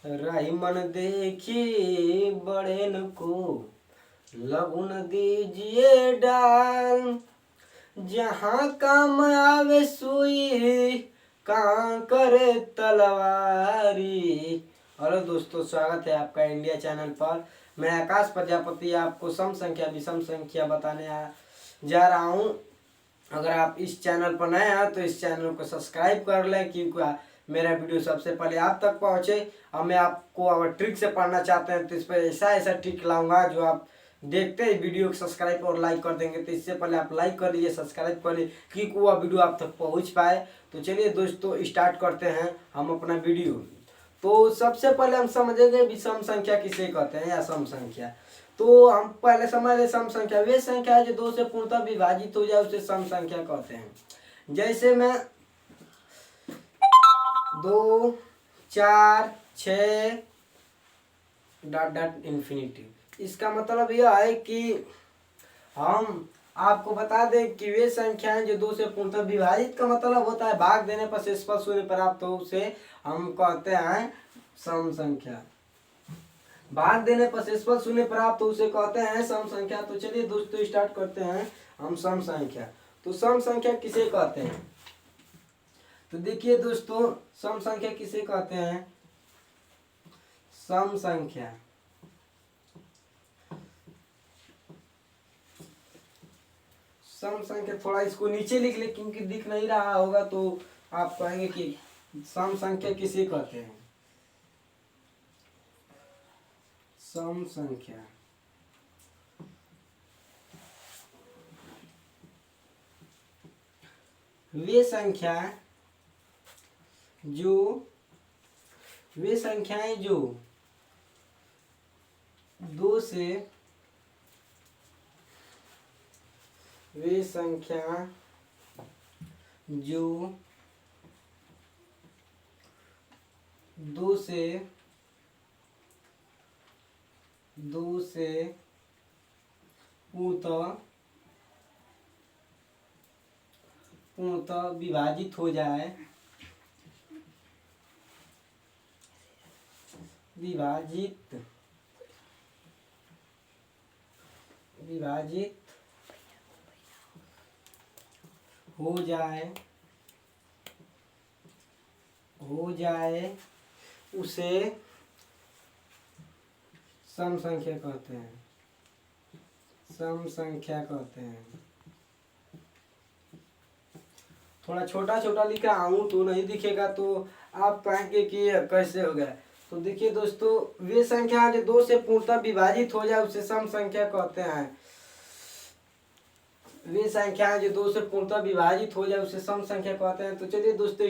राही मन देखी बड़ेन को लगुन दीजिए डाल। जहाँ काम आवे सुई कहाँ करे तलवारी। हेलो दोस्तों, स्वागत है आपका इंडिया चैनल पर। मैं आकाश प्रजापति आपको सम संख्या विषम संख्या बताने जा रहा हूँ। अगर आप इस चैनल पर नए हैं तो इस चैनल को सब्सक्राइब कर लें, क्योंकि मेरा वीडियो सबसे पहले आप तक पहुँचे। और मैं आपको अगर ट्रिक से पढ़ना चाहते हैं तो इस पर ऐसा ऐसा ट्रिक लाऊंगा जो आप देखते ही वीडियो को सब्सक्राइब और लाइक कर देंगे। तो इससे पहले आप लाइक कर लीजिए, सब्सक्राइब कर लीजिए, क्योंकि वह वीडियो आप तक पहुँच पाए। तो चलिए दोस्तों, स्टार्ट करते हैं हम अपना वीडियो। तो सबसे पहले हम समझेंगे विषम संख्या किसे कहते हैं या सम संख्या। तो हम पहले समझ ले सम संख्या वे संख्या है जो दो से पूर्णतः विभाजित हो जाए उसे सम संख्या कहते हैं। जैसे मैं 2 4 6 डॉट डॉट इन्फिनिटी। इसका मतलब यह है कि हम आपको बता दें कि वे संख्याएं जो दो से पूर्णतः विभाजित का मतलब होता है भाग देने पर शेषफल शून्य प्राप्त हो उसे हम कहते हैं सम संख्या। भाग देने पर शेषफल शून्य प्राप्त उसे कहते हैं सम संख्या। तो चलिए दोस्तों, स्टार्ट करते हैं हम सम संख्या। तो सम संख्या किसे कहते हैं? तो देखिए दोस्तों, सम संख्या किसे कहते हैं? सम संख्या सम संख्या थोड़ा इसको नीचे लिख ले, क्योंकि दिख नहीं रहा होगा तो आप कहेंगे कि सम संख्या किसे कहते हैं। सम संख्या वे संख्याएं जो दो से वे संख्या जो दो से पूर्णतः विभाजित हो जाए विभाजित हो जाए उसे सम संख्या कहते हैं। सम संख्या कहते हैं। थोड़ा छोटा छोटा लिख रहा हूँ तो नहीं दिखेगा, तो आप कहेंगे कि ये कैसे हो गया। तो देखिए दोस्तों, वे संख्या जो दो से पूर्णतः विभाजित हो जाए उसे सम संख्या कहते हैं। वे संख्याएं जो दो से पूर्णतः विभाजित हो जाए उसे सम संख्या कहते हैं। तो चलिए दोस्तों,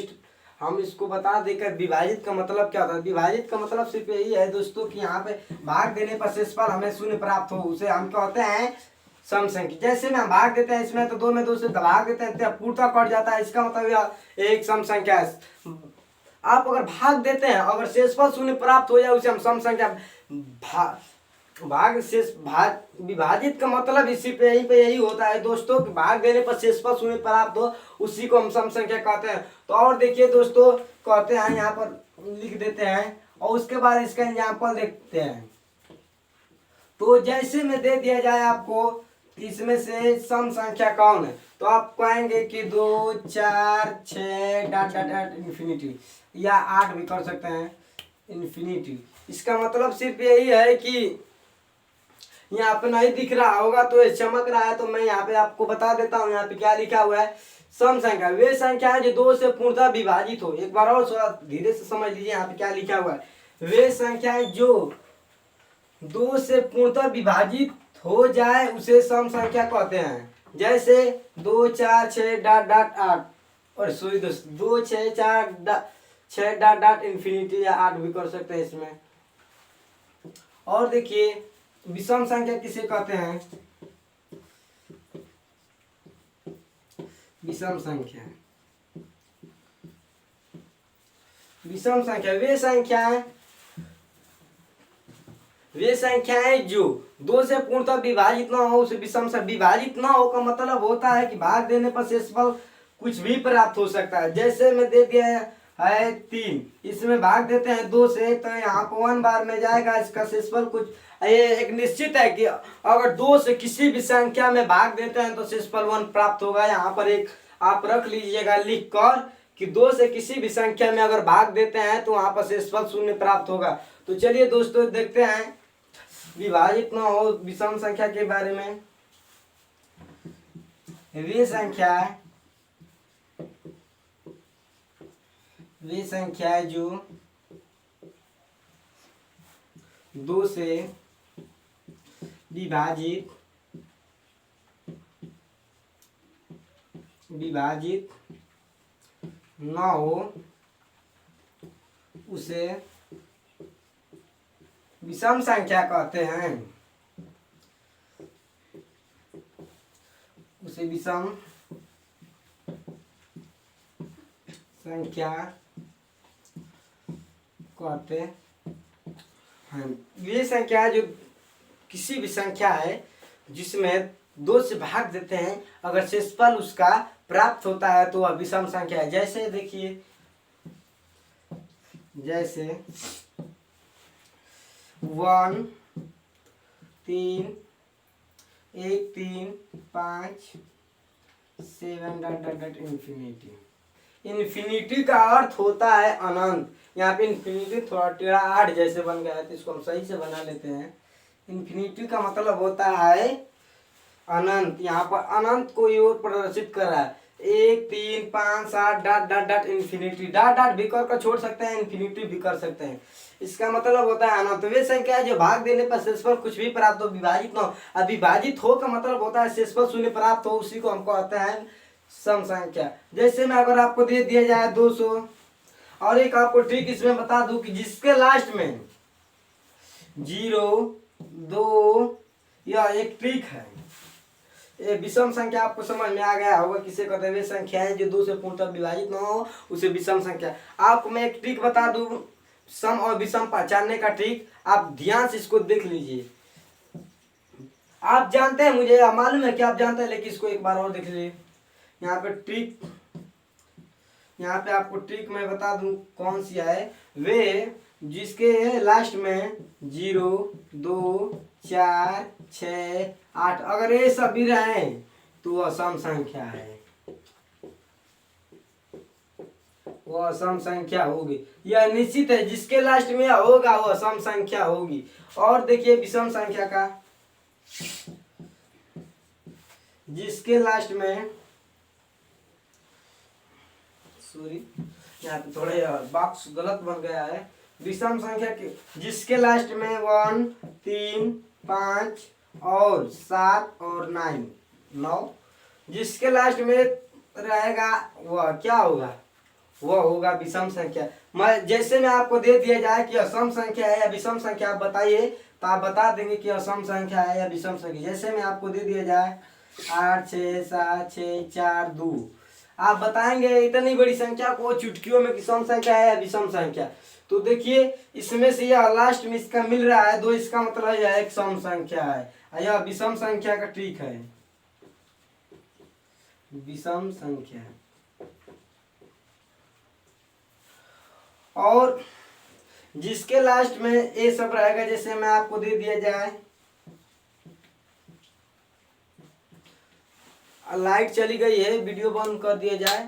हम इसको बता देकर विभाजित का मतलब क्या होता है। विभाजित का मतलब सिर्फ यही है दोस्तों कि यहाँ पे भाग देने पर शेषफल हमें शून्य प्राप्त हो उसे हम कहते हैं सम संख्या। जैसे में हम भाग देते हैं इसमें तो दो में दो से भाग देते हैं पूर्णतः कट जाता है, इसका मतलब यह एक सम संख्या है। आप अगर भाग देते हैं, अगर शेषफल शून्य प्राप्त हो जाए उसे हम सम संख्या भाग शेष भाग विभाजित का मतलब इसी पे यही होता है दोस्तों कि भाग देने पर शेषफल शून्य प्राप्त हो उसी को हम सम संख्या कहते हैं। तो और देखिए दोस्तों, कहते हैं यहाँ पर लिख देते हैं और उसके बाद इसका एग्जाम्पल देखते हैं। तो जैसे में दे दिया जाए आपको इसमें से सम संख्या कौन है, तो आप कहेंगे कि 2 4 6 डॉट डॉट डॉट इन्फिनिटी या 8 भी कर सकते हैं इन्फिनिटी। इसका मतलब सिर्फ यही है कि यहाँ पे नहीं दिख रहा होगा तो ये चमक रहा है, तो मैं यहाँ पे आपको बता देता हूँ। यहाँ पे क्या लिखा हुआ है? सम संख्या वे संख्या है जो दो से पूर्णतः विभाजित हो। एक बार और थोड़ा धीरे से समझ लीजिए, यहाँ पे क्या लिखा हुआ है। वे संख्याएं जो दो से पूर्णतः विभाजित हो जाए उसे सम संख्या कहते हैं। जैसे 2 4 6 डॉट डॉट 8 और सॉरी दोस्त 2 6 4 6 डॉट डॉट इन्फिनिटी या 8 भी कर सकते हैं इसमें। और देखिए विषम संख्या किसे कहते हैं? विषम संख्या वे संख्याएं जो दो से पूर्णतः विभाजित ना हो उसे विषम से विभाजित ना हो का मतलब होता है कि भाग देने पर शेषफल कुछ भी प्राप्त हो सकता है। जैसे में दे दिया है है 3, इसमें भाग देते हैं 2 से, तो यहाँ पर 1 बार में जाएगा। इसका शेषफल कुछ ये एक निश्चित है कि अगर 2 से किसी भी संख्या में भाग देते हैं तो शेषफल 1 प्राप्त होगा। यहाँ पर एक आप रख लीजिएगा लिख कर कि 2 से किसी भी संख्या में अगर भाग देते हैं तो वहां पर शेषफल 0 प्राप्त होगा। तो चलिए दोस्तों देखते हैं विभाजित न हो विषम संख्या के बारे में। वे संख्या जो 2 से विभाजित न हो उसे विषम संख्या कहते हैं। उसे विषम संख्या कहते हैं। ये संख्या जो किसी भी संख्या है जिसमें 2 से भाग देते हैं, अगर शेषफल उसका प्राप्त होता है तो वह विषम संख्या है। जैसे देखिए, जैसे 1 3 1 3 5 7 dot dot dot infinity. Infinity का अर्थ होता है अनंत। यहाँ पे इन्फिनिटी थोड़ा टेढ़ा 8 जैसे बन गया है, तो इसको हम सही से बना लेते हैं। इन्फिनिटी का मतलब होता है अनंत। यहाँ पर अनंत को ओर प्रदर्शित कर रहा है। 1 3 5 7 dot dot dot infinity. Dot dot भी कर छोड़ सकते हैं, इन्फिनिटी भी कर सकते हैं। इसका मतलब होता है अनंत। वे संख्या है जो भाग देने पर शेषफल कुछ भी प्राप्त हो, विभाजित न हो। अब विभाजित हो का मतलब होता है शेषफल 0 प्राप्त हो, उसी को हम कहते हैं सम संख्या। जैसे में अगर आपको दे दिया जाए 200, और एक आपको ट्रिक इसमें बता दूं कि जिसके लास्ट में 0 2 यह एक ट्रिक है। ये विषम संख्या आपको समझ में आ गया होगा किसे कहते हैं। वे संख्याएं जो 2 से पूर्णतः विभाजित न हो उसे विषम संख्या। आपको मैं एक ट्रिक बता दूं सम और विषम पहचानने का ट्रिक, आप ध्यान से इसको देख लीजिए। आप जानते हैं, मुझे मालूम है कि आप जानते हैं, लेकिन इसको एक बार और देख लीजिए। यहाँ पे ट्रिक, यहाँ पे आपको ट्रिक मैं बता दूं कौन सी है। वे जिसके लास्ट में 0 2 4 6 8 अगर ये सब भी रहे तो वह सम संख्या है, वह सम संख्या होगी। यह निश्चित है, जिसके लास्ट में होगा वह सम संख्या होगी। और देखिए विषम संख्या का, जिसके लास्ट में, सॉरी यहाँ पे थोड़े बॉक्स गलत बन गया है। विषम संख्या के जिसके लास्ट में 1 3 5 और 7 और 9, जिसके लास्ट में रहेगा वह क्या होगा, वह होगा विषम संख्या। मैं जैसे में आपको दे दिया जाए कि असम संख्या है या विषम संख्या, आप बताइए तो आप बता देंगे कि असम संख्या है या विषम संख्या। जैसे में आपको दे दिया जाए 8 6 7 6 4 2, आप बताएंगे इतनी बड़ी संख्या को चुटकियों में कि सम संख्या है या विषम संख्या। तो देखिए इसमें से यह लास्ट में इसका मिल रहा है 2, इसका मतलब यह एक सम संख्या है, यह विषम संख्या का ट्रिक है। विषम संख्या। और जिसके लास्ट में ये सब रहेगा, जैसे मैं आपको दे दिया जाए, लाइट चली गई है, वीडियो बंद कर दिया जाए।